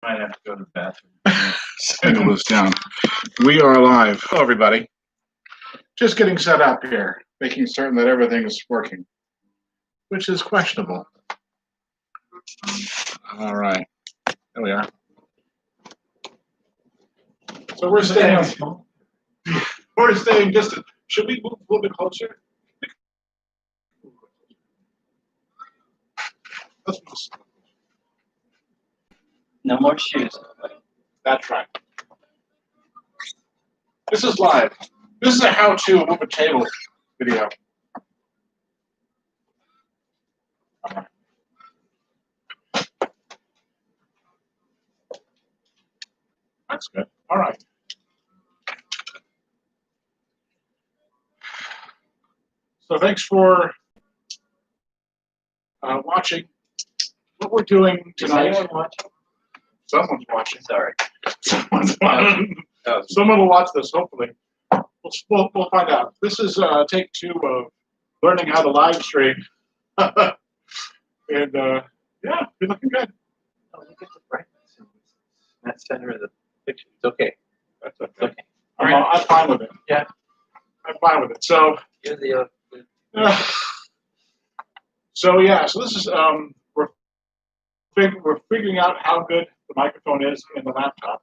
Might have to go to the bathroom. Settle this down. We are live. Hello, everybody. Just getting set up here, making certain that everything is working, which is questionable. All right. There we are. So we're staying distant. Should we move a little bit closer? Let's move. No more shoes. That's right. This is live. This is a how-to move a table video. All right. That's good. All right. So thanks for watching. What we're doing tonight. Is anyone watching? Someone's watching. Sorry. Someone's watching. Someone will watch this, hopefully. We'll find out. This is take 2 of learning how to live stream. And yeah, you're looking good. Oh, look at the brightness. That center of the picture. It's okay. That's okay. It's okay. All right. I'm fine with it. Yeah. I'm fine with it. So, You're the so this is we're figuring out how good the microphone is in the laptop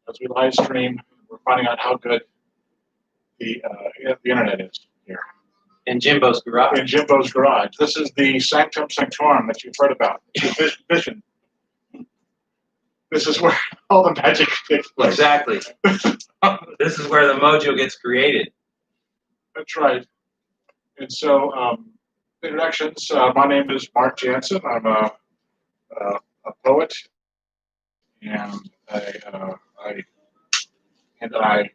as we live stream. We're finding out how good the internet is here in Jimbo's garage. in Jimbo's garage. This is the sanctum sanctorum that you've heard about. The vision. This is where all the magic takes place. Exactly. This is where the mojo gets created. That's right. And so, introductions. My name is Mark Jansen. I'm a poet, and I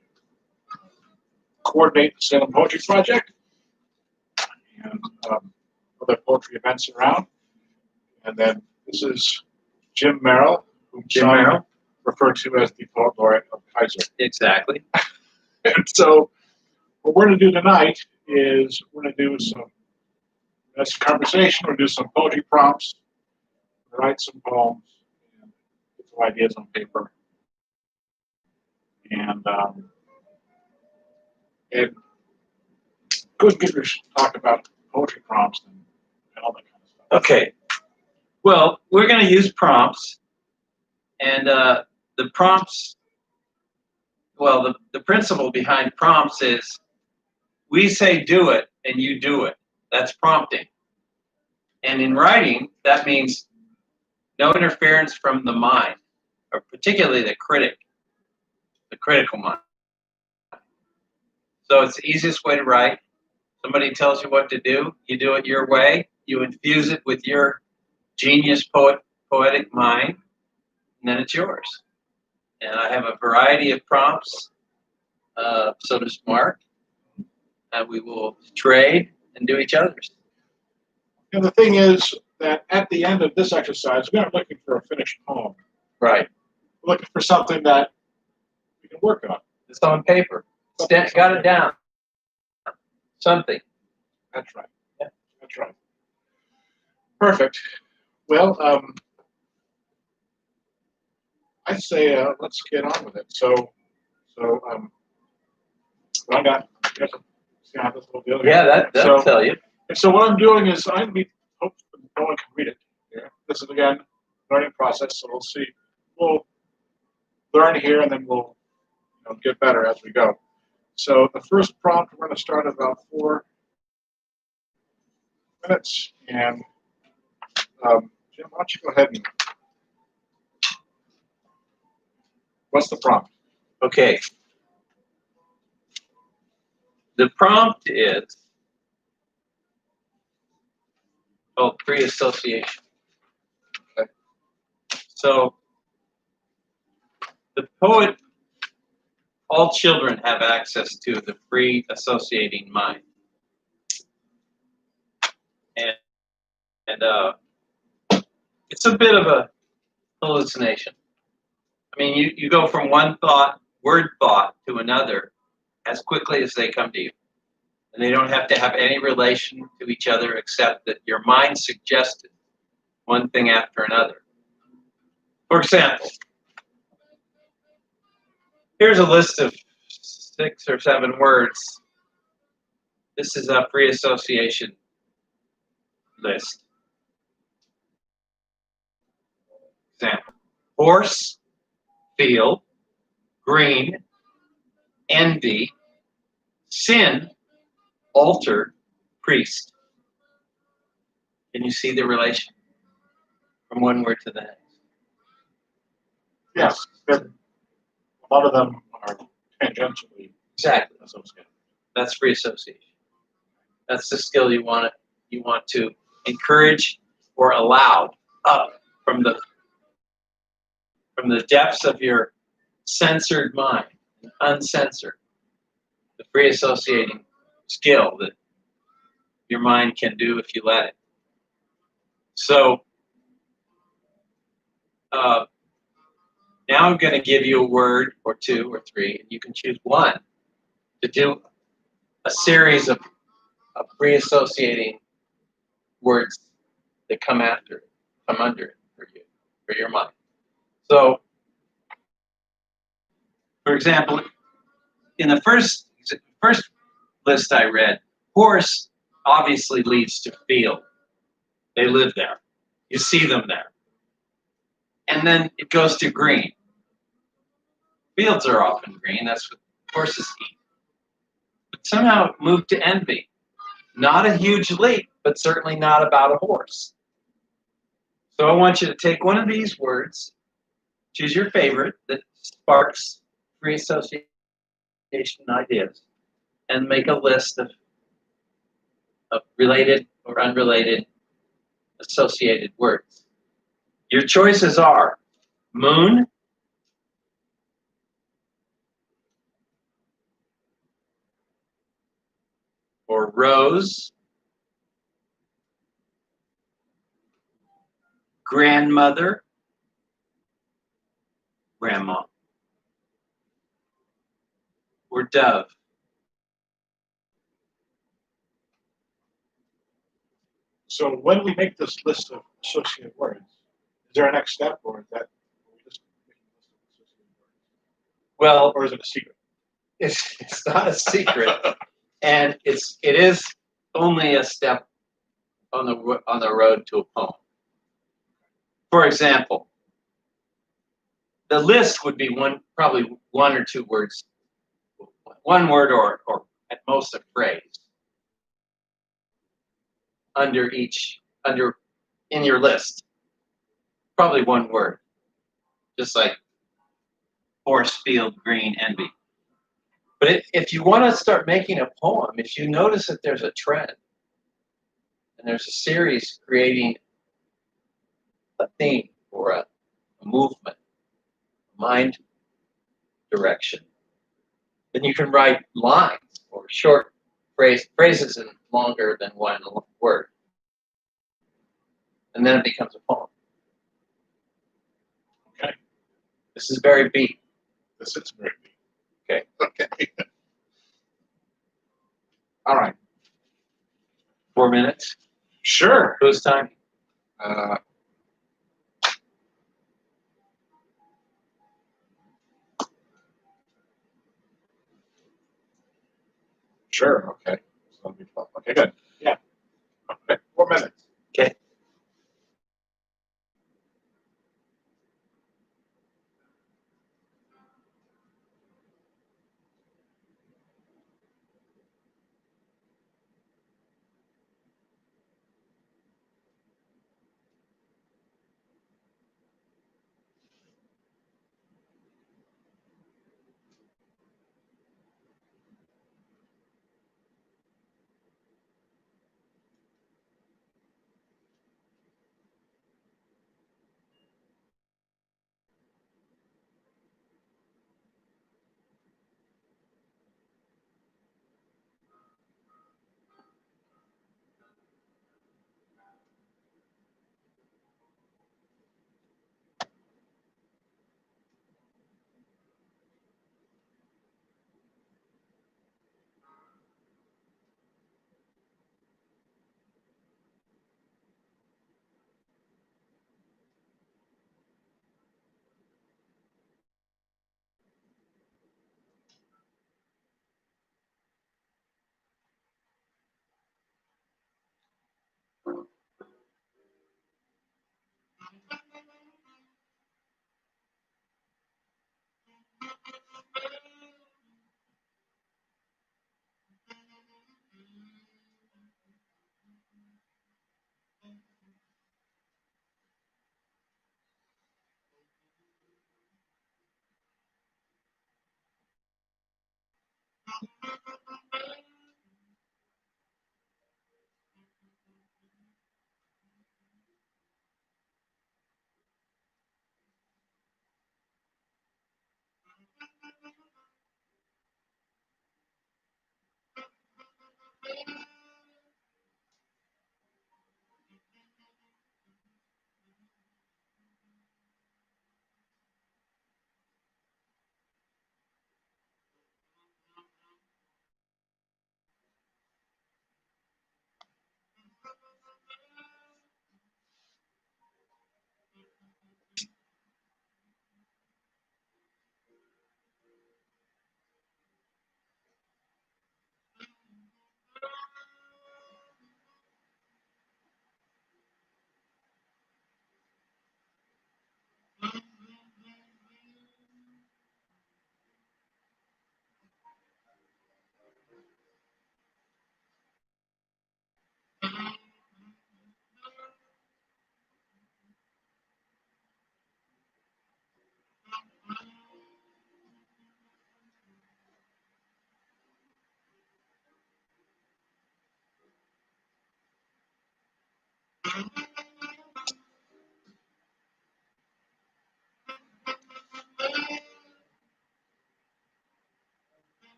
coordinate the Salem Poetry Project and other poetry events around. And then this is Jim Merrill, whom some refer to as the poet laureate of Kaiser. Exactly. And so, what we're going to do tonight is we're going to do some conversation. We're going to do some poetry prompts, write some poems, and get some ideas on paper. And good givers talk about poetry prompts and all that kind of stuff. Okay. Well, we're going to use prompts, and the prompts. Well, the principle behind prompts is we say do it and you do it. That's prompting. And in writing, that means no interference from the mind, or particularly the critical mind. So it's the easiest way to write. Somebody tells you what to do, you do it your way, you infuse it with your genius poetic mind, and then it's yours. And I have a variety of prompts, so does Mark, and we will trade and do each other's. And the thing is that at the end of this exercise, we're not looking for a finished poem. Right. We're looking for something that we can work on. It's on paper. Got it down. Something. That's right. Yeah. That's right. Perfect. Well, I'd say let's get on with it. So I got see how this little deal. Yeah, that'll tell you. So what I'm doing is hope no one can read it. Yeah. This is again learning process. So we'll see. We'll learn here, and then we'll get better as we go. So the first prompt we're going to start at about 4 minutes, and Jim, why don't you go ahead and what's the prompt? Okay. The prompt is called free association. Okay. So the poet, all children have access to the free associating mind. And it's a bit of a hallucination. I mean, you go from one word thought to another as quickly as they come to you. And they don't have to have any relation to each other except that your mind suggested one thing after another. For example, here's a list of 6 or 7 words. This is a free association list. Example: horse, field, green, envy, sin, altar, priest. Can you see the relation from one word to the next? Yes, a lot of them are tangentially Exactly. associated. That's free association. That's the skill you want to encourage or allow up from the depths of your censored mind, uncensored, the free associating skill that your mind can do if you let it. So now I'm going to give you a word or 2 or 3, and you can choose one to do a series of free associating words that come after it, come under it for you, for your mind. So, for example, in the first list I read, horse obviously leads to field. They live there. You see them there. And then it goes to green. Fields are often green. That's what horses eat. But somehow it moved to envy. Not a huge leap, but certainly not about a horse. So I want you to take one of these words, choose your favorite that sparks free association ideas, and make a list of related or unrelated associated words. Your choices are moon, or rose, grandmother, grandma, or dove. So when we make this list of associated words, is there a next step, or is that are we just making a list of associated words, Well, or is it a secret? it's not a secret, and it is only a step on the road to a poem. For example, the list would be probably 1 or 2 words, 1 word or at most a phrase in your list. Probably 1 word, just like horse, field, green, envy. But if you want to start making a poem, if you notice that there's a trend and there's a series creating a theme or a movement, mind direction, then you can write lines or short phrases in longer than 1 word. And then it becomes a poem. Okay. This is very beat. This is very deep. Okay. Okay. All right. 4 minutes. Sure. Whose time? Sure. Okay. So that'll be fun. Okay. Good. Yeah. Okay. 4 minutes. Okay.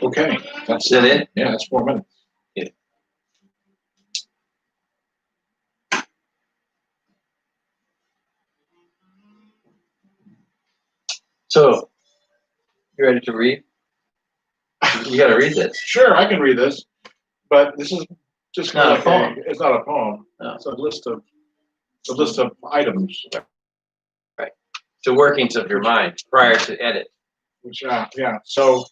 Okay, Is that it? Yeah, that's 4 minutes. So, you ready to read? You got to read this. Sure, I can read this, but this is just kind Not of a like poem. it's not a poem. No. It's a list of items. Right. The workings of your mind prior to edit. Which yeah. So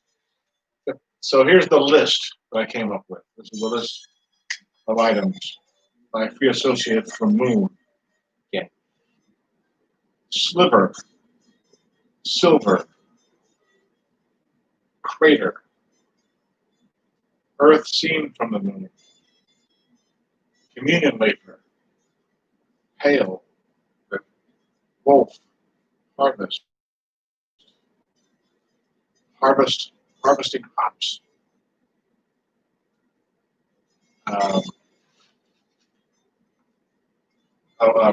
here's the list that I came up with. This is the list of items by free associate from Moon. Yeah. Sliver, silver, crater, Earth seen from the moon, communion wafer, hail, wolf, harvest, harvesting hops,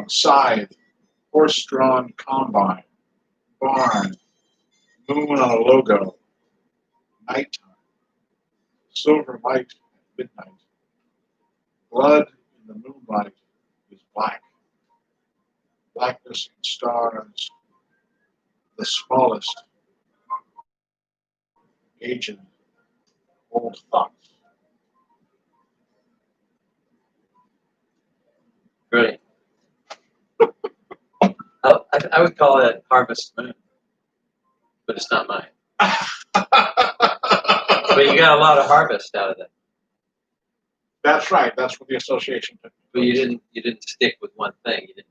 scythe, horse-drawn combine, barn, moon on a logo, nighttime, silver light at midnight, blood in the moonlight is black, blackness in stars, the smallest, aged, old thoughts. Brilliant. I would call it Harvest Moon, but it's not mine. But you got a lot of harvest out of that. That's right. That's what the association took. But you didn't stick with one thing. You didn't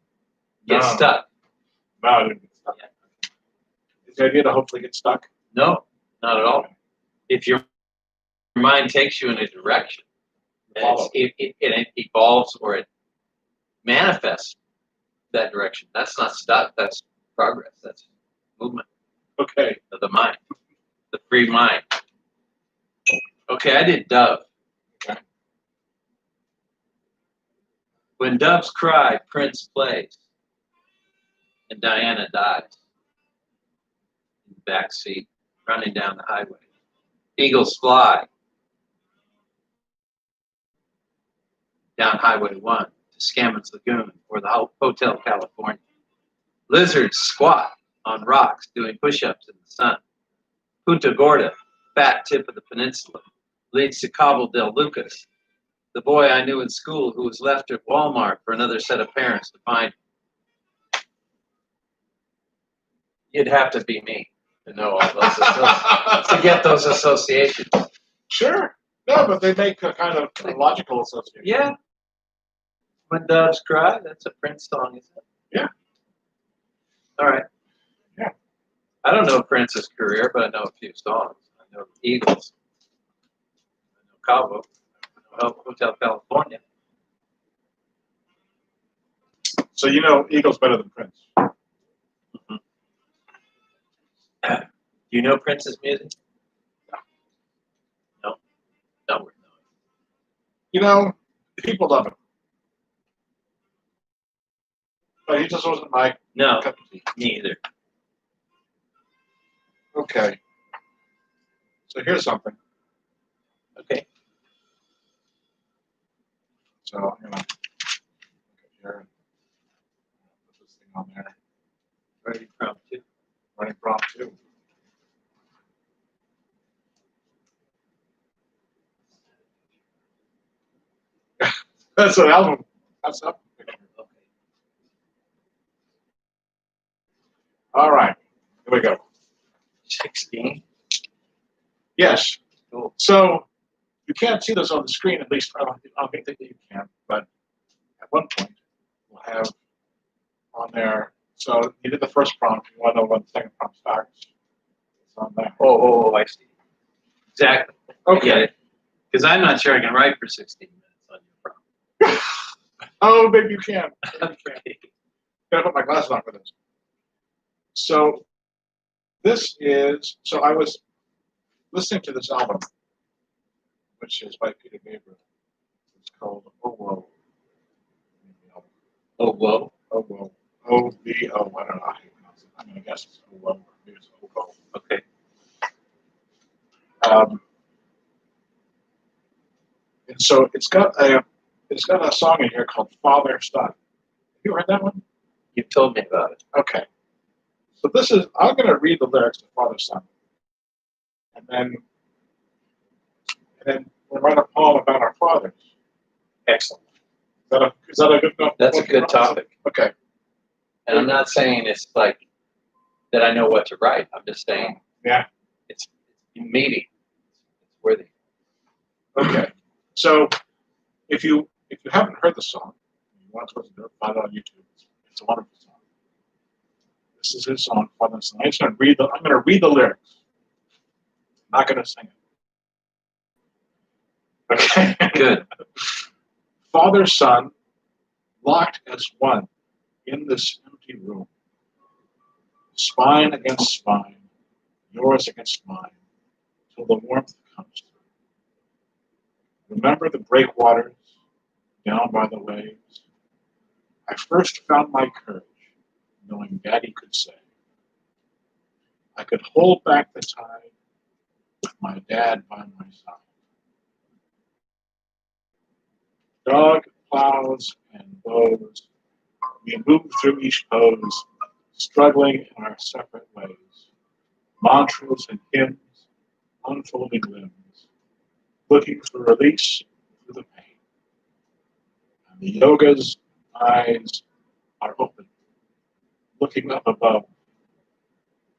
get No. stuck. No, I didn't get stuck. Yeah. Is the idea to hopefully get stuck? No, not at all. If your mind takes you in a direction, and it evolves or it manifests that direction, that's not stuck. That's progress. That's movement Okay. of the mind, the free mind. Okay, I did Dove. Okay. When doves cry, Prince plays, and Diana dies in the back seat, running down the highway. Eagles fly down Highway 1 to Scammons Lagoon or the Hotel California. Lizards squat on rocks doing push-ups in the sun. Punta Gorda, fat tip of the peninsula, leads to Cabo del Lucas, the boy I knew in school who was left at Walmart for another set of parents to find. You'd have to be me to know all those to get those associations. Sure. No, but they make a kind of logical association. Yeah. When doves cry, that's a Prince song, isn't it? Yeah. All right. Yeah. I don't know Prince's career, but I know a few songs. I know the Eagles. I know Cabo. I know Hotel California. So you know Eagles better than Prince. Mm-hmm. Do you know Prince's music? No. Not worth knowing. You know, people love him. But he just wasn't my No, cup of tea. me either. Okay. So here's something. Okay. So I'm gonna look at here and put this thing on there. Ready prompt two. Running prompt 2. That's an album. That's up. Okay. All right. Here we go. 16. Yes. Cool. So you can't see this on the screen, at least I don't think that you can, but at one point we'll have on there. So you did the first prompt. You want to know when the second prompt starts. It's on there. Oh, I see. Exactly. Okay. Because I'm not sure I can write for 16 minutes on your prompt. Oh, maybe you can. Okay. Gotta put my glasses on for this. So this is, so I was listening to this album, which is by Peter Gabriel. It's called Oh Whoa. Oh, whoa. Oh Whoa. O-V-O. I don't know how you pronounce it. I'm going to guess it's Oh Whoa. Maybe it's Oh Whoa. Okay. And so it's got a song in here called Father Son. Have you heard that one? You told me about it. Okay. So I'm going to read the lyrics to Father Son, and then we'll write a poem about our fathers. Excellent. Is that a good enough? That's a good topic. Okay. And I'm not saying it's like that I know what to write. I'm just saying Yeah. it's meaty. It's worthy. Okay. So if you haven't heard the song, you want to listen to it, find it on YouTube. It's a wonderful song. This is his song, Father Son. I'm going to read the lyrics. I'm not going to sing it. Okay. Good. Father, Son, locked as one in this empty room. Spine against spine, yours against mine, till the warmth comes through. Remember the breakwaters down by the waves? I first found my courage, knowing Daddy could say, I could hold back the tide with my dad by my side. Dog, plows, and bows, we moved through each pose, struggling in our separate ways. Mantras and hymns, unfolding limbs, looking for release through the pain. And the yoga's eyes are open, looking up above.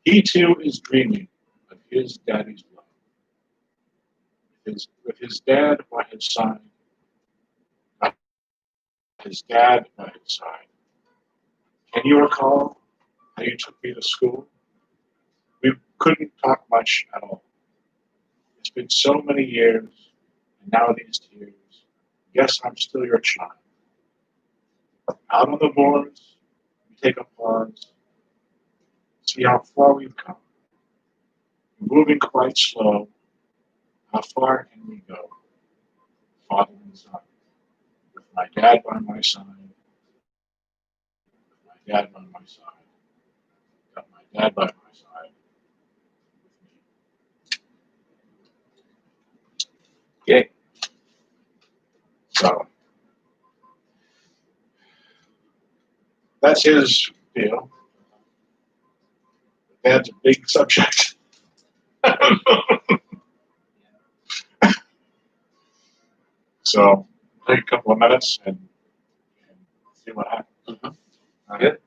He too is dreaming of his daddy's love. With his dad by his side, his dad by his side. Can you recall how you took me to school? We couldn't talk much at all. It's been so many years, and now these tears. Guess I'm still your child. Out on the moors, we take a pause, see how far we've come. We're moving quite slow. How far can we go? Father and son, with my dad by my side, with my dad by my side, got my dad by my side. Okay. So that's his deal. Dad's a big subject. So take a couple of minutes and see what happens. Mm-hmm. Good.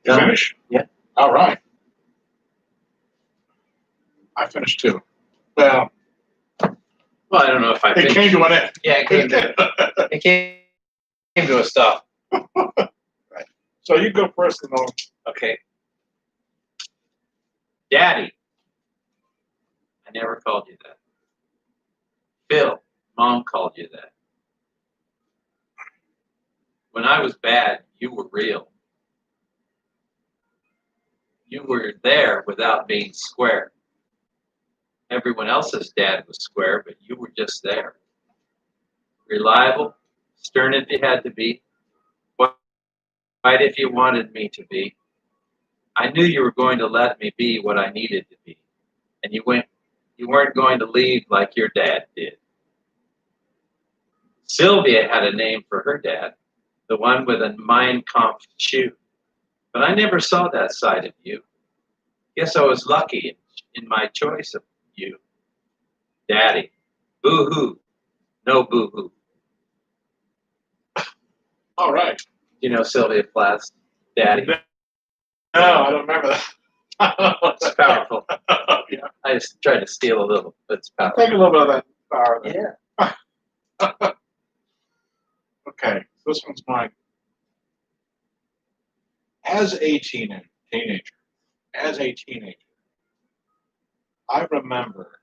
You finish? Yeah. All right. I finished too. Well, Well, I don't know if I it finished. came to an end. Yeah, it came to a stop. Right. So you go first and I'll. Okay. Daddy. I never called you that. Phil. Mom called you that. When I was bad, you were real. You were there without being square. Everyone else's dad was square, but you were just there. Reliable, stern if you had to be, right if you wanted me to be. I knew you were going to let me be what I needed to be, and you weren't going to leave like your dad did. Sylvia had a name for her dad, the one with a Mein Kampf shoe, but I never saw that side of you. Guess I was lucky in my choice of you. Daddy. Boo-hoo. No boo-hoo. All right. You know Sylvia Plath's Daddy? No, I don't remember that. It's powerful. Yeah. I just tried to steal a little, but it's powerful. Take a little bit of that power. There. Yeah. Okay, this one's mine. As a teenager, I remember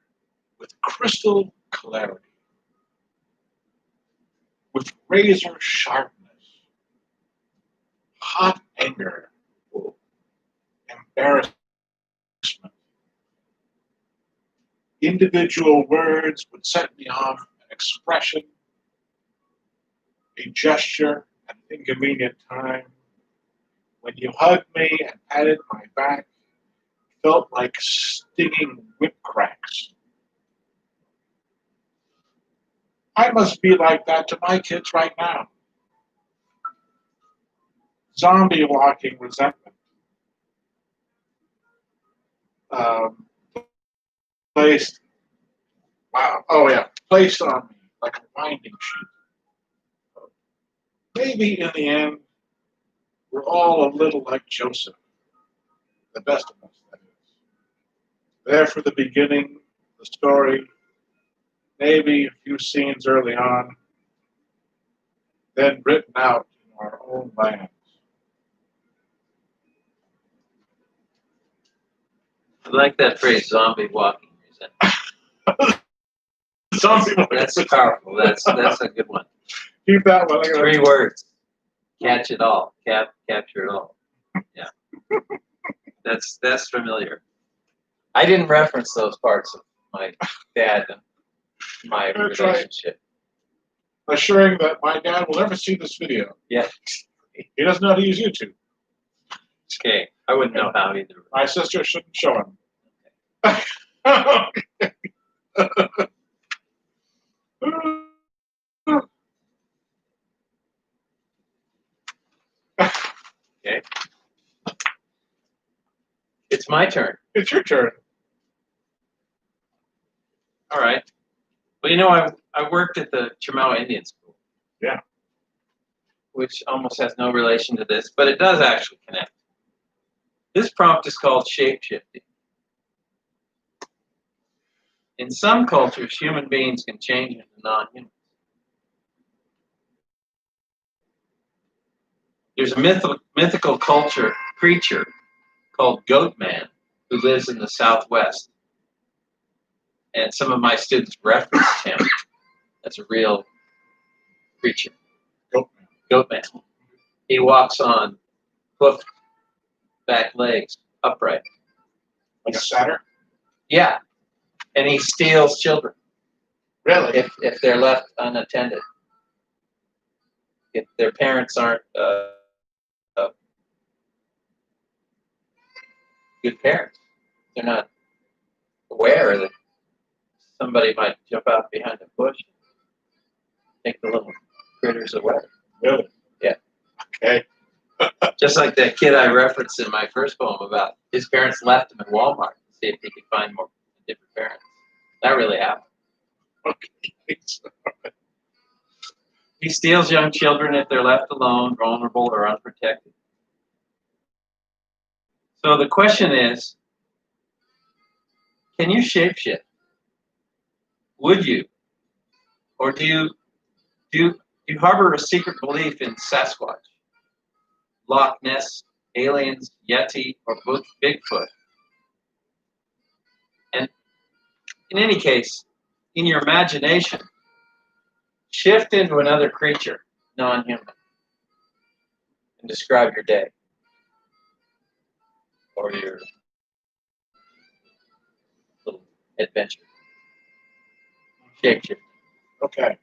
with crystal clarity, with razor sharpness, hot anger, embarrassment. Individual words would set me off, an expression, a gesture at an inconvenient time. When you hugged me and patted my back, it felt like stinging whip cracks. I must be like that to my kids right now. Zombie walking resentment. Um, placed, wow, oh yeah, placed on me like a winding sheet. Maybe in the end, we're all a little like Joseph, the best of us, that is. There for the beginning, the story, maybe a few scenes early on, then written out in our own lands. I like that phrase, zombie walking resentment. That's powerful. That's a good one. Keep that one. 3 words. Catch it all. Capture it all. Yeah. That's familiar. I didn't reference those parts of my dad and my That's relationship. Right. Assuring that my dad will never see this video. Yeah. He doesn't know how to use YouTube. Okay. I wouldn't know how either. My sister shouldn't show him. Okay. It's my turn. It's your turn. All right. Well, you know, I worked at the Chamau Indian School. Yeah. Which almost has no relation to this, but it does actually connect. This prompt is called shape-shifting. In some cultures, human beings can change into non-humans. There's a mythical creature called Goat Man who lives in the Southwest. And some of my students referenced him as a real creature. Goat Man. He walks on hoofed back legs, upright. Like a satyr? Yeah. And he steals children. Really? if they're left unattended, if their parents aren't good parents, they're not aware that somebody might jump out behind a bush and take the little critters away. Really? Yeah. Okay. Just like that kid I referenced in my first poem about his parents left him in Walmart to see if he could find more different parents. That really happened. Okay. He steals young children if they're left alone, vulnerable, or unprotected. So the question is, can you shapeshift? Would you? Or do you harbor a secret belief in Sasquatch, Loch Ness, aliens, Yeti, or Bigfoot? And in any case, in your imagination, shift into another creature, non-human, and describe your day or your little adventure. Shapeshift. Okay.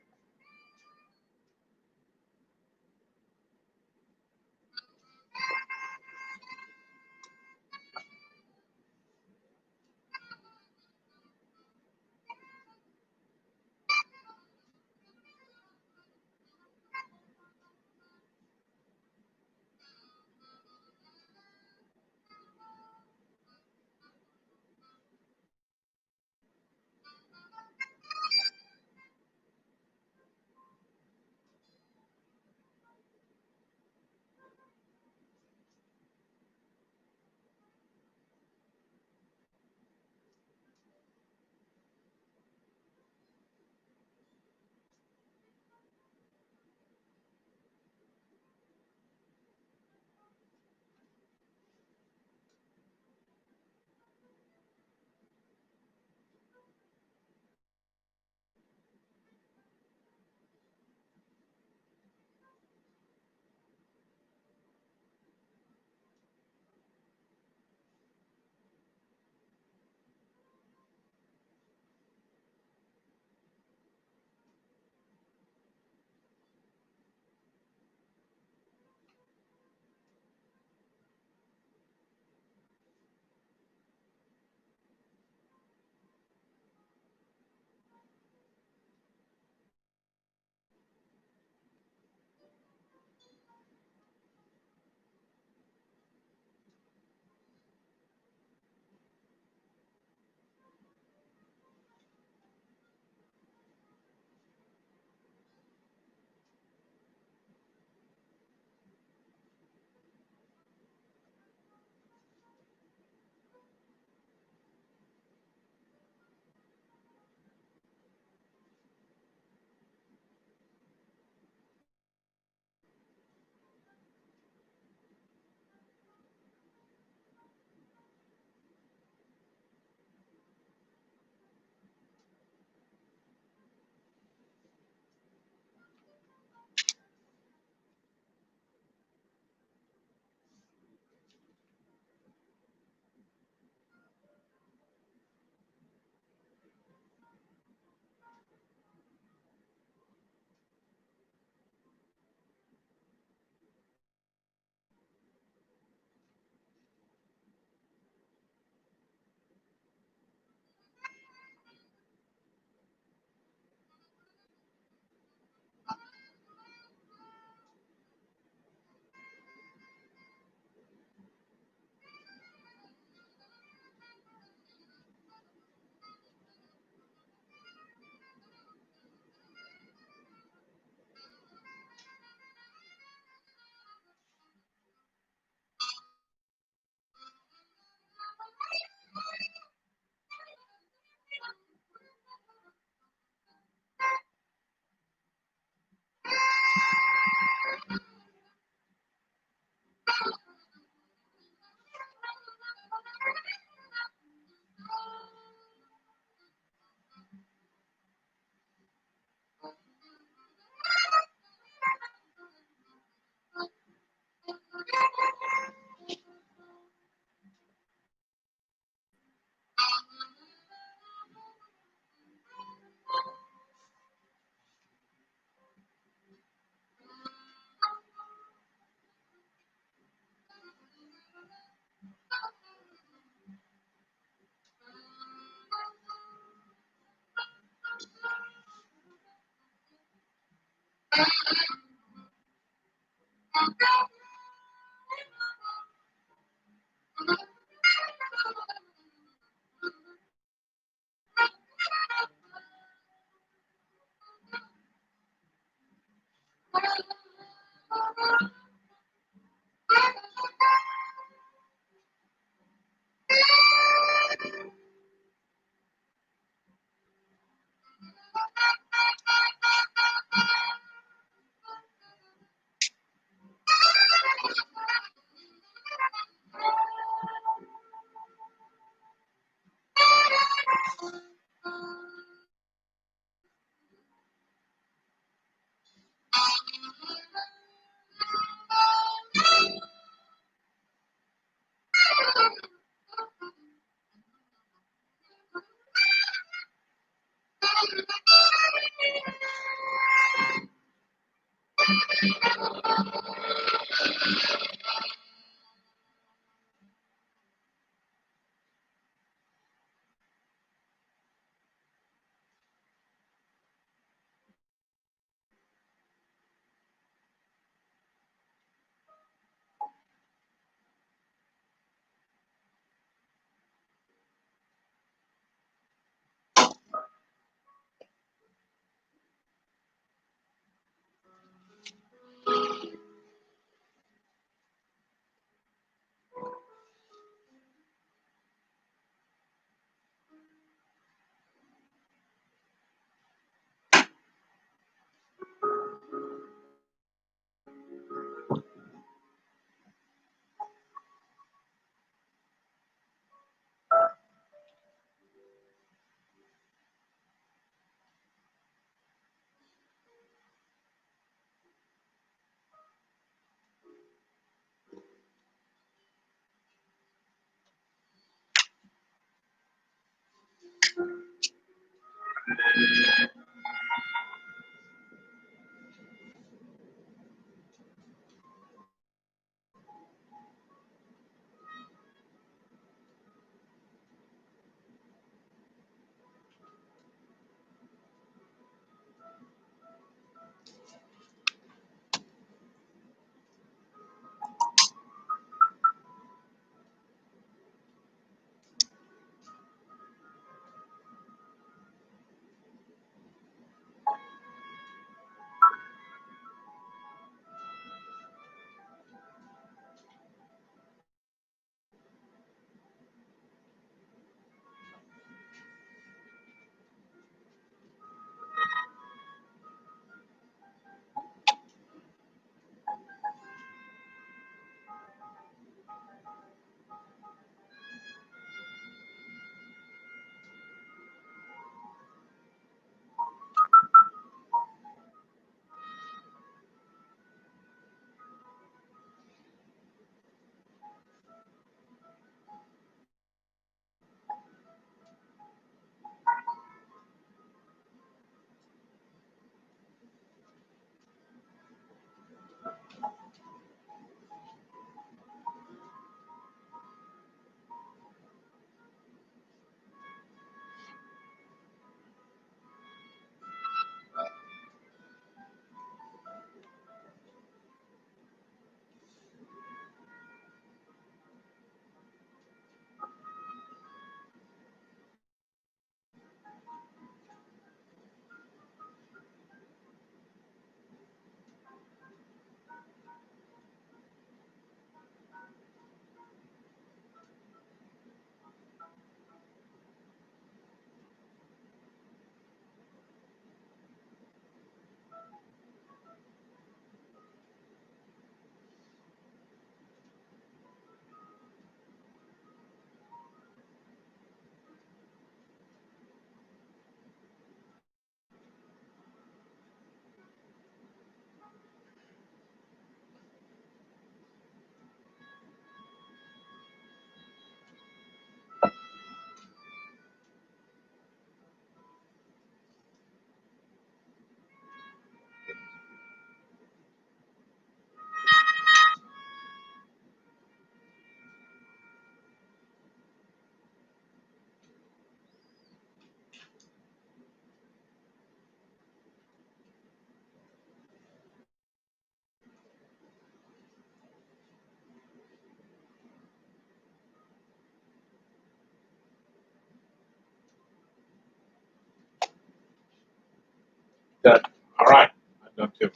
Done. All right, I'm done too.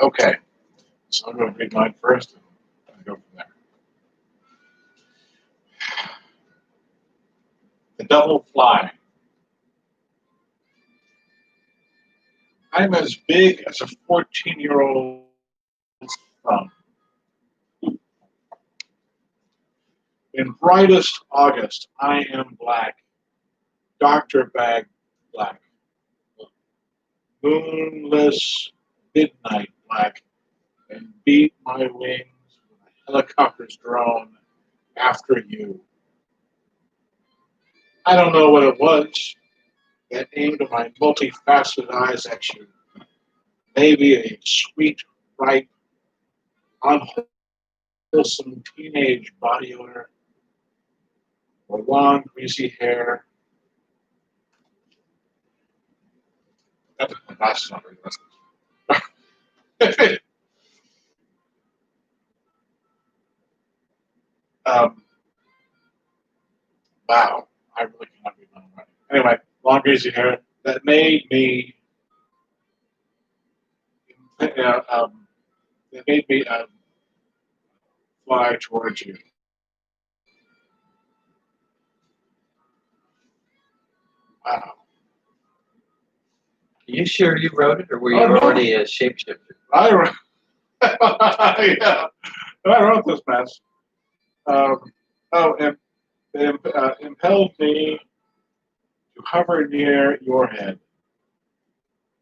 Okay, so I'm going to read mine first and go from there. The double fly. I'm as big as a 14-year-old's thumb. In brightest August, I am black, Dr. Bag black. Moonless midnight black, and beat my wings when a helicopter's drone after you. I don't know what it was that aimed my multifaceted eyes at you. Maybe a sweet, ripe, unwholesome teenage body odor, or long, greasy hair. That's my glasses on. um, wow, I really cannot read my own writing. Anyway, long, greasy hair that made me that made me fly towards you. Wow. Are you sure you wrote it, or were you Oh, no. already a shapeshifter? I wrote, yeah, I wrote this mess. It impelled me to hover near your head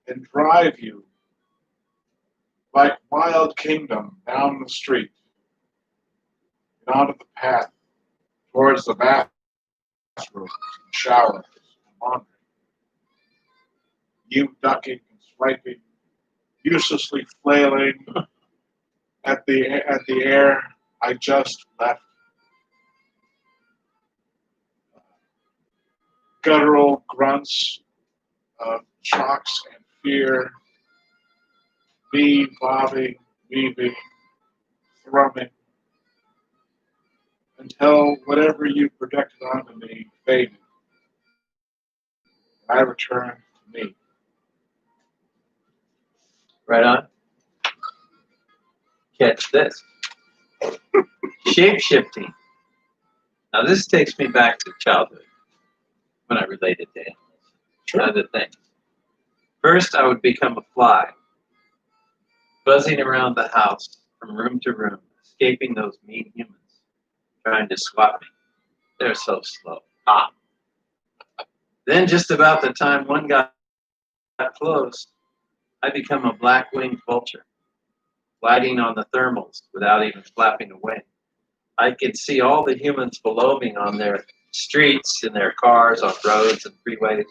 and drive you like Wild Kingdom down the street and onto the path towards the bathrooms and showers and laundry. You ducking and swiping, uselessly flailing at the air I just left. Guttural grunts of shocks and fear, me bobbing, weaving, thrumming, until whatever you projected onto me faded. I returned to me. Right on. Catch this. Shape-shifting. Now, this takes me back to childhood when I related to animals. Sure. Other things. First, I would become a fly, buzzing around the house from room to room, escaping those mean humans trying to swat me. They're so slow. Ah. Then, just about the time one got close, I become a black-winged vulture, gliding on the thermals without even flapping a wing. I could see all the humans below me on their streets, in their cars, on roads and freeways.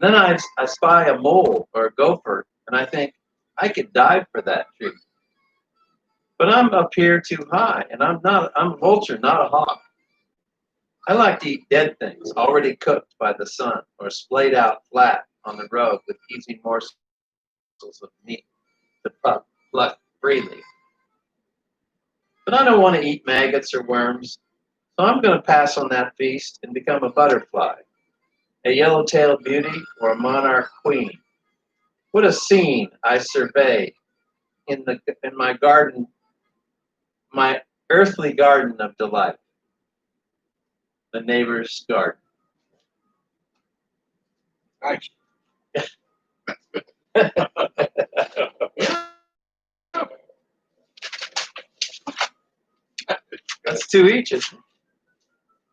And then I spy a mole or a gopher, and I think, I could dive for that tree. But I'm up here too high, and I'm a vulture, not a hawk. I like to eat dead things, already cooked by the sun, or splayed out flat on the road with easy morsels of meat to pluck freely. But I don't want to eat maggots or worms, so I'm going to pass on that feast and become a butterfly, a yellow-tailed beauty or a monarch queen. What a scene I survey in my garden, my earthly garden of delight, the neighbor's garden. Nice. That's two each, isn't it?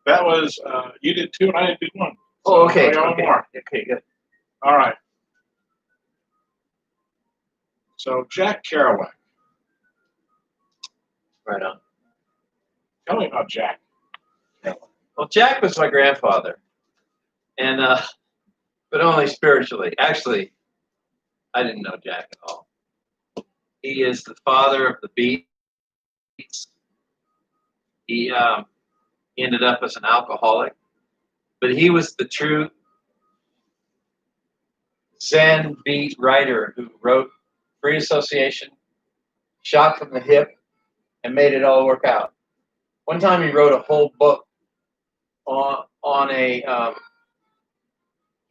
That was, you did two and I did one. Oh, okay. I got one more. Okay, good. All right. So, Jack Kerouac. Right on. Tell me about Jack. Well, Jack was my grandfather, and but only spiritually. Actually, I didn't know Jack at all. He is the father of the Beats. He ended up as an alcoholic, but he was the true Zen beat writer who wrote Free Association, Shot from the Hip, and made it all work out. One time he wrote a whole book on a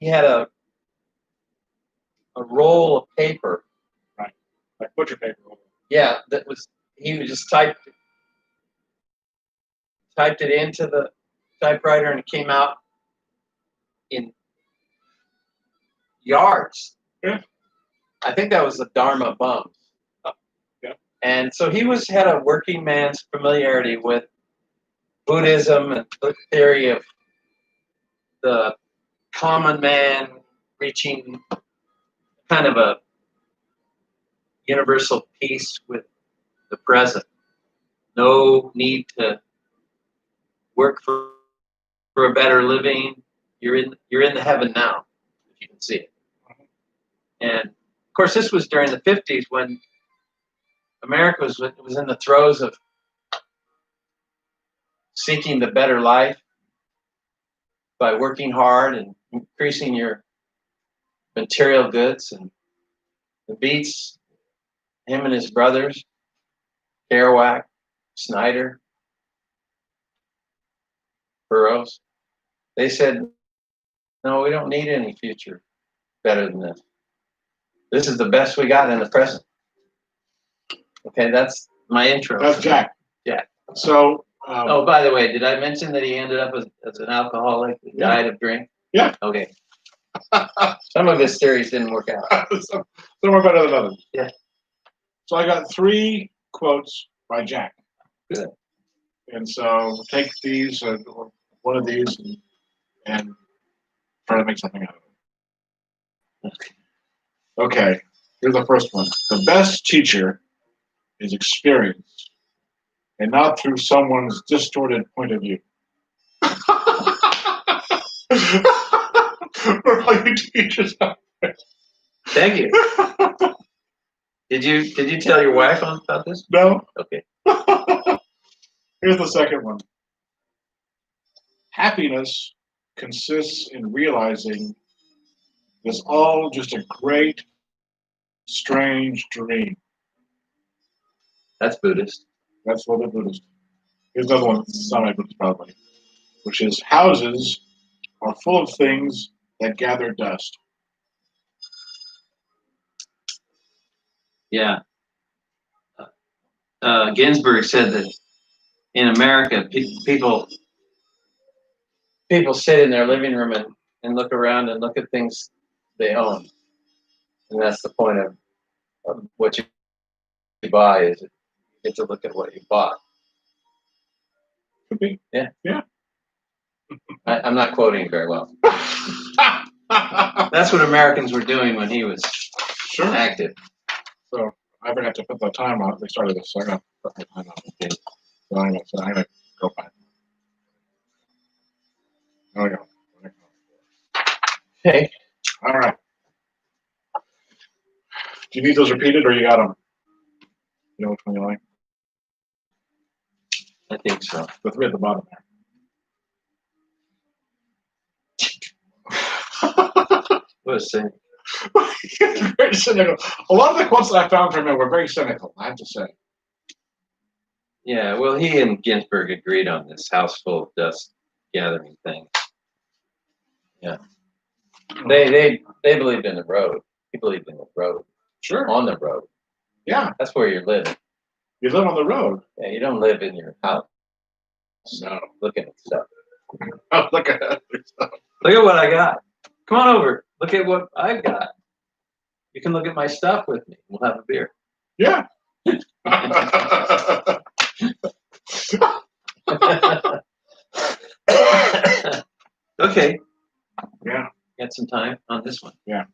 he had a roll of paper. Right. Like butcher paper. Yeah, he would just typed it into the typewriter, and it came out in yards. Yeah. I think that was the Dharma bums. Yeah. And so he had a working man's familiarity with Buddhism and the theory of the common man reaching kind of a universal peace with the present. No need to work for a better living. You're in the heaven now, if you can see it. And of course, this was during the 50s when America was in the throes of seeking the better life by working hard and increasing your material goods. And the Beats, him and his brothers, Kerouac, Snyder, Burroughs, they said, no, we don't need any future better than this. This is the best we got in the present. Okay, that's my intro. That's Jack. Jack. So. Oh, by the way, did I mention that he ended up as an alcoholic, died of drink? Yeah. Okay. Some of his theories didn't work out. Some are better than others. Yeah. So I got 3 quotes by Jack. Good. And so take these, or one of these, and try to make something out of it. Okay, here's the first one. The best teacher is experience, and not through someone's distorted point of view. For all you teachers out there. Thank you. Did you tell your wife about this? No. Okay. Here's the second one. Happiness consists in realizing it's all just a great, strange dream. That's Buddhist. That's what the Buddhist. Here's another one, semi-Buddhist probably, which is houses are full of things that gather dust. Yeah. Ginsburg said that in America, people sit in their living room and look around and look at things they own, and that's the point of what you buy is you get to look at what you bought. Could be. Yeah. Yeah. I'm not quoting very well. That's what Americans were doing when he was active. So I'm gonna have to put the time on. We started this, so I'm gonna put my time on. Okay. So I'm gonna go back. There we go. Okay. All right. Do you need those repeated, or you got them? You know which one you like? I think so. The 3 at the bottom there. What a saying. Very cynical. A lot of the quotes that I found from him were very cynical, I have to say. Yeah, well, he and Ginsburg agreed on this house full of dust gathering thing. Yeah. They believed in the road. He believed in the road. Sure. On the road. Yeah. That's where you're living. You live on the road. Yeah, you don't live in your house. No. Looking at stuff. Oh, look at that. Look at what I got. Come on over. Look at what I've got. You can look at my stuff with me. We'll have a beer. Yeah. Okay. Yeah. Got some time on this one. Yeah.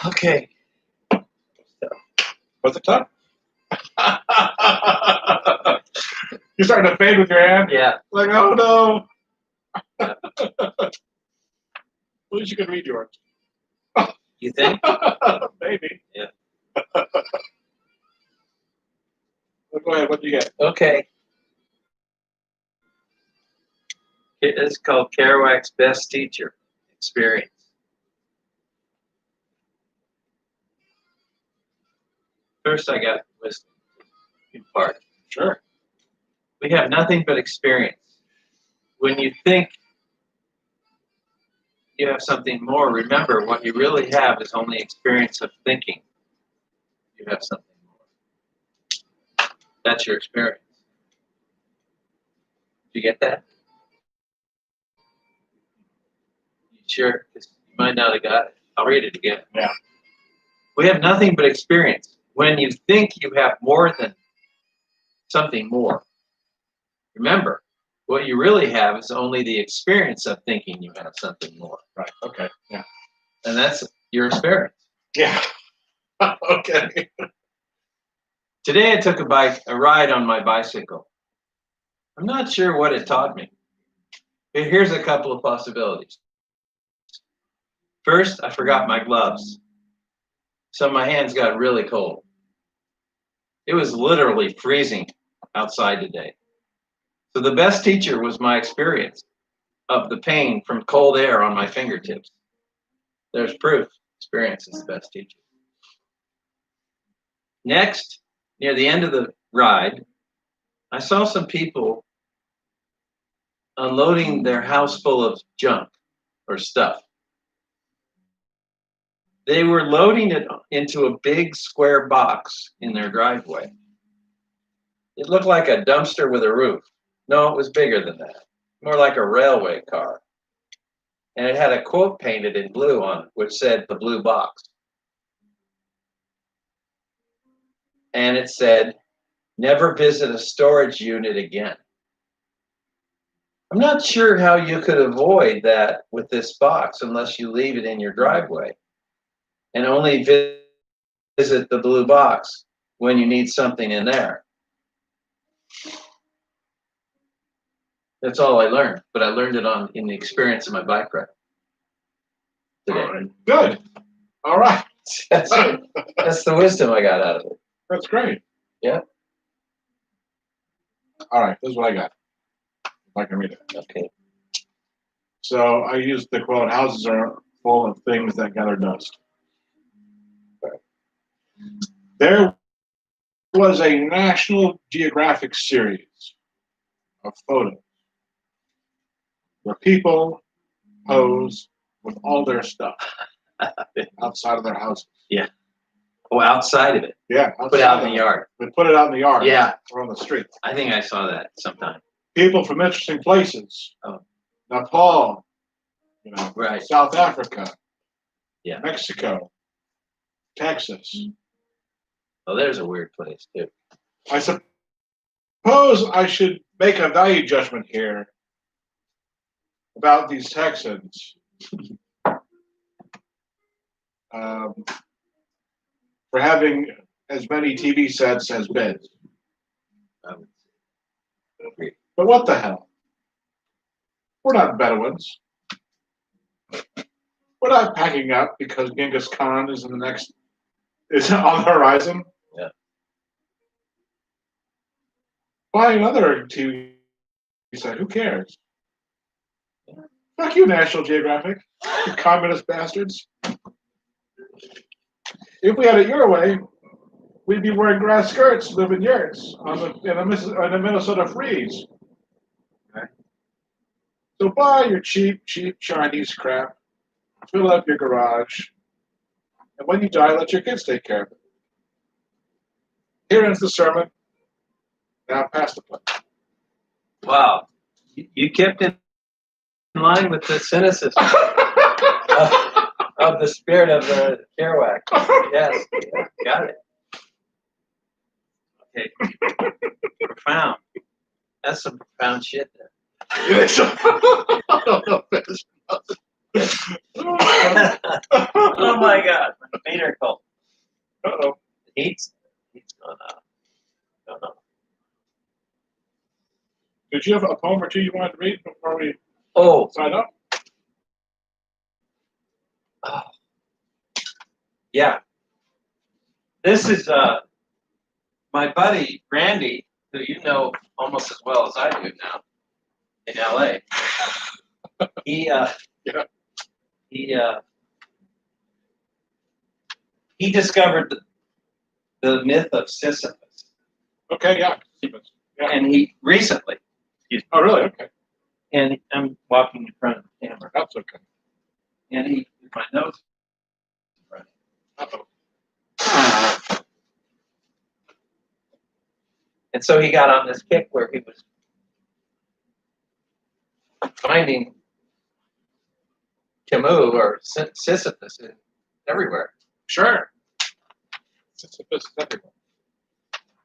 Okay. Was it tough? You're starting to fade with your hand? Yeah. Like, oh no. At least you can read yours. You think? Maybe. Yeah. Well, go ahead. What do you get? Okay. It's called Kerouac's Best Teacher Experience. First, I got wisdom in part. Sure. We have nothing but experience. When you think you have something more, remember what you really have is only experience of thinking you have something more. That's your experience. Did you get that? You sure? 'Cause you might not have got it. I'll read it again. Yeah. We have nothing but experience. When you think you have more than something more, remember, what you really have is only the experience of thinking you have something more. Right. Okay. Yeah. And that's your experience. Yeah. Okay. Today I took a ride on my bicycle. I'm not sure what it taught me. But here's a couple of possibilities. First, I forgot my gloves. So my hands got really cold. It was literally freezing outside today. So the best teacher was my experience of the pain from cold air on my fingertips. There's proof. Experience is the best teacher. Next, near the end of the ride, I saw some people unloading their house full of junk or stuff. They were loading it into a big square box in their driveway. It looked like a dumpster with a roof. No, it was bigger than that, more like a railway car. And it had a quote painted in blue on it, which said the blue box. And it said, never visit a storage unit again. I'm not sure how you could avoid that with this box unless you leave it in your driveway and only visit the blue box when you need something in there. That's all I learned, but I learned it in the experience of my bike ride today. All right. Good. All right. That's it. That's the wisdom I got out of it. That's great. Yeah. All right. This is what I got. If I can read it. Okay. So I used the quote, houses are full of things that gather dust. There was a National Geographic series of photos where people pose with all their stuff outside of their houses. Yeah. Oh, outside of it. Yeah. Put out in the yard. We put it out in the yard. Yeah. Or on the street. I think I saw that sometime. People from interesting places. Oh. Nepal, Right. South Africa, Yeah. Mexico, Texas. Oh, there's a weird place too. I suppose I should make a value judgment here about these Texans for having as many TV sets as beds. But what the hell? We're not Bedouins. We're not packing up because Genghis Khan is on the horizon. Yeah. Buy another TV set. Who cares? Fuck you, National Geographic. You communist bastards. If we had it your way, we'd be wearing grass skirts, living yurts in a Minnesota freeze. Okay. So buy your cheap Chinese crap, fill up your garage, and when you die, let your kids take care of it. Here ends the sermon. Now pass the plate. Wow. You kept in line with the cynicism of the spirit of the Kerouac. Yes. Yeah, got it. Okay. Profound. That's some profound shit there. I don't know if it's Oh my God. My feet Did you have a poem or two you wanted to read before we Oh, sign up? oh, yeah. This is my buddy Randy, who you know almost as well as I do now in LA. He Yeah. he discovered the myth of Sisyphus, Okay, yeah. Yeah. and he recently. Oh, really? Okay. And I'm walking in front of the camera, That's okay. and my nose is running. Uh-oh. And so he got on this kick where he was finding Camus or Sisyphus everywhere. Sure. Sisyphus is everywhere.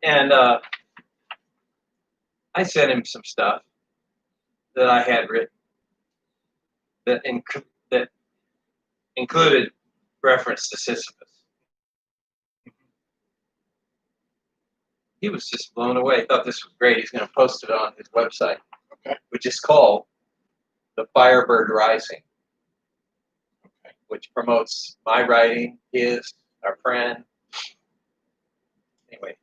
And I sent him some stuff that I had written that included reference to Sisyphus. He was just blown away. He thought this was great. He's going to post it on his website, Okay. which is called The Firebird Rising, Okay. which promotes my writing, his, our friend. Anyway,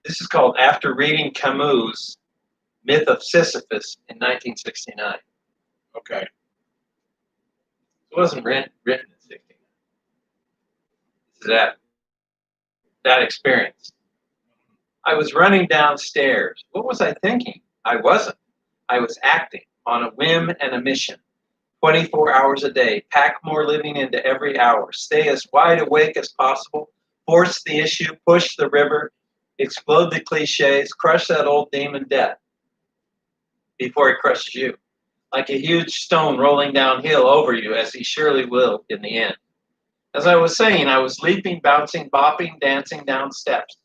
this is called After Reading Camus' Myth of Sisyphus in 1969. Okay. It wasn't written in 69. This is that experience. I was running downstairs. What was I thinking? I wasn't. I was acting on a whim and a mission. 24 hours a day, pack more living into every hour, stay as wide awake as possible, force the issue, push the river, explode the cliches, crush that old demon death before he crushes you, like a huge stone rolling downhill over you, as he surely will in the end. As I was saying, I was leaping, bouncing, bopping, dancing down steps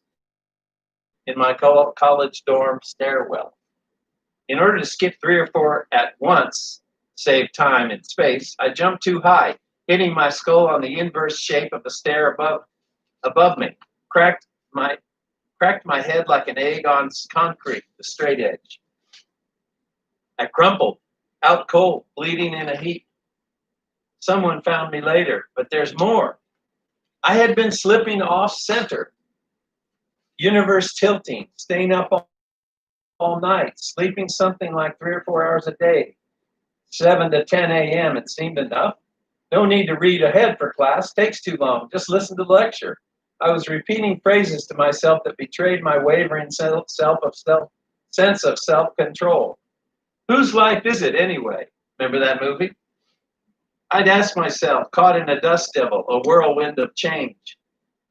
in my college dorm stairwell. In order to skip 3 or 4 at once, save time and space, I jumped too high, hitting my skull on the inverse shape of the stair above me, cracked my head like an egg on concrete, the straight edge. I crumpled, out cold, bleeding in a heap. Someone found me later, but there's more. I had been slipping off center, universe tilting, staying up all night, sleeping something like 3 or 4 hours a day, 7 to 10 a.m. It seemed enough. No need to read ahead for class. Takes too long. Just listen to the lecture. I was repeating phrases to myself that betrayed my wavering sense of self-control. Whose life is it anyway? Remember that movie? I'd ask myself, caught in a dust devil, a whirlwind of change.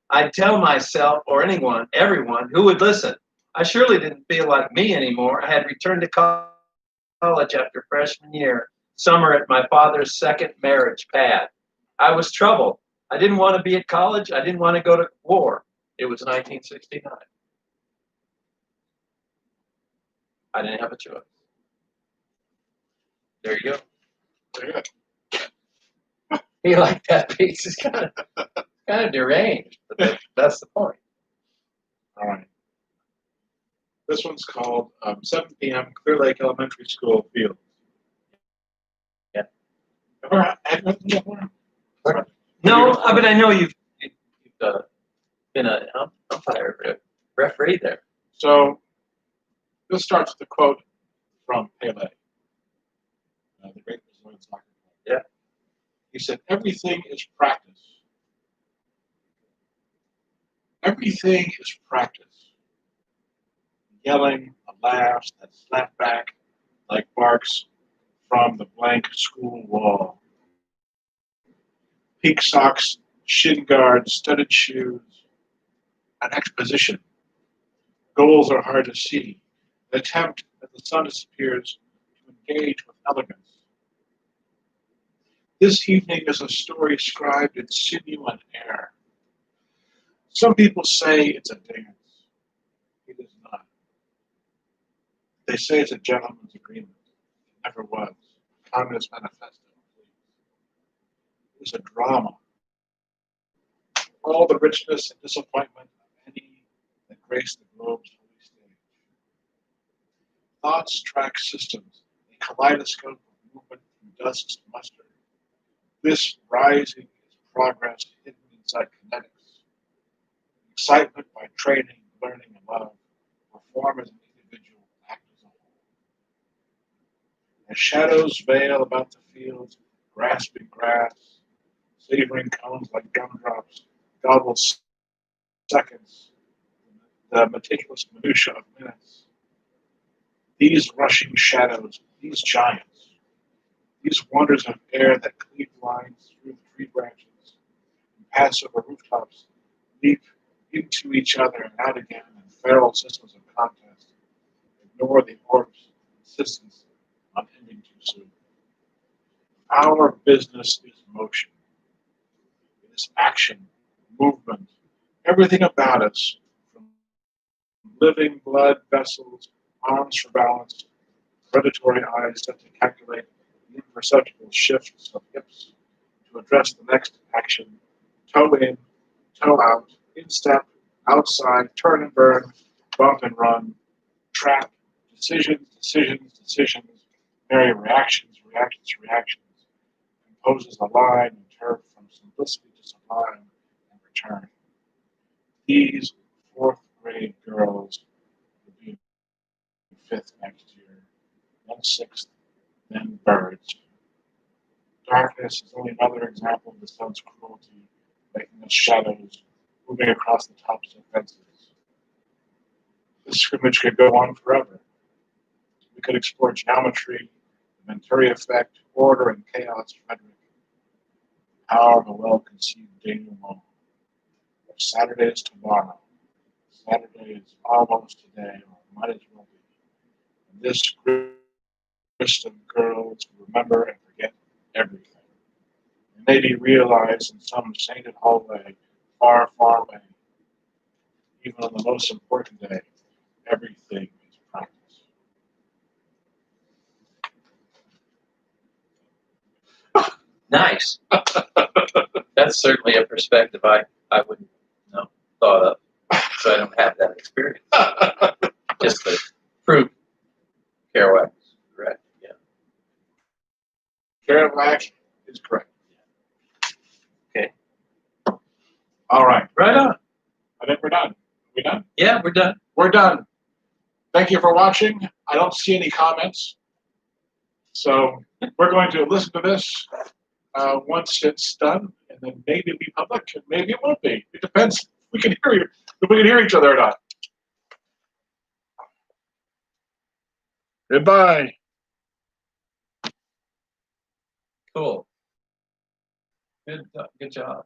I'd tell myself, or everyone who would listen. I surely didn't feel like me anymore. I had returned to college after freshman year, summer at my father's second marriage pad. I was troubled. I didn't want to be at college. I didn't want to go to war. It was 1969. I didn't have a choice. There you go. Very good. He liked that piece. It's kind of deranged, but that's the point. All right. This one's called 7 p.m. Clear Lake Elementary School Field. Yeah. Have you written that one? No, but I know you've been an umpire, referee there. So this starts with a quote from Pele, the great Brazilian soccer player. Yeah. He said, "Everything is practice. Everything is practice. Yelling, the laughs that slap back like barks from the blank school wall. Peak socks, shin guards, studded shoes. An exposition. Goals are hard to see. An attempt as the sun disappears to engage with elegance. This evening is a story scribed in sinew and air. Some people say it's a dance. It is not. They say it's a gentleman's agreement. It never was. Communist Manifesto. It was a drama. All the richness and disappointment of any that graced the globe's holy stage. thoughts track systems, a kaleidoscope of movement from dust to mustard. This rising is progress hidden inside kinetics. Excitement by training, learning, and love. Perform as an individual, act as a whole. As shadows veil about the fields, grasping grass, savoring cones like gumdrops, gobble seconds, the meticulous minutiae of minutes. These rushing shadows, these giants, these wonders of air that cleave lines through the tree branches, and pass over rooftops, leap into each other and out again in feral systems of contest, ignore the orb's insistence on ending too soon. Our business is motion. It is action, movement, everything about us, from living blood vessels, arms for balance, predatory eyes set to calculate the imperceptible shifts of hips to address the next action, toe in, toe out, instep, outside, turn and burn, bump and run, trap, decisions, merry reactions, composes a line and turf from simplicity to sublime and return. These fourth grade girls will be in fifth next year, then sixth, then birds. Darkness is only another example of the sun's cruelty, making us shadows moving across the tops of fences. This scrimmage could go on forever. We could explore geometry, the Venturi effect, order and chaos, Frederick, the power of a well-conceived denouement. If Saturday is tomorrow, Saturday is almost today, or might as well be. And this grist of girls remember and forget everything. And maybe realize in some sainted hallway, far, far away, even on the most important day, everything is practice. Nice. That's certainly a perspective I wouldn't know thought of. So I don't have that experience. Just the proof Kerouac is correct. Yeah. Kerouac is correct. Okay. All right. Right on. I think we're done. Are we done? Yeah, we're done. We're done. Thank you for watching. I don't see any comments. So we're going to listen to this once it's done, and then maybe it'll be public, and maybe it won't be. It depends if we can hear each other or not. Goodbye. Cool. Good job.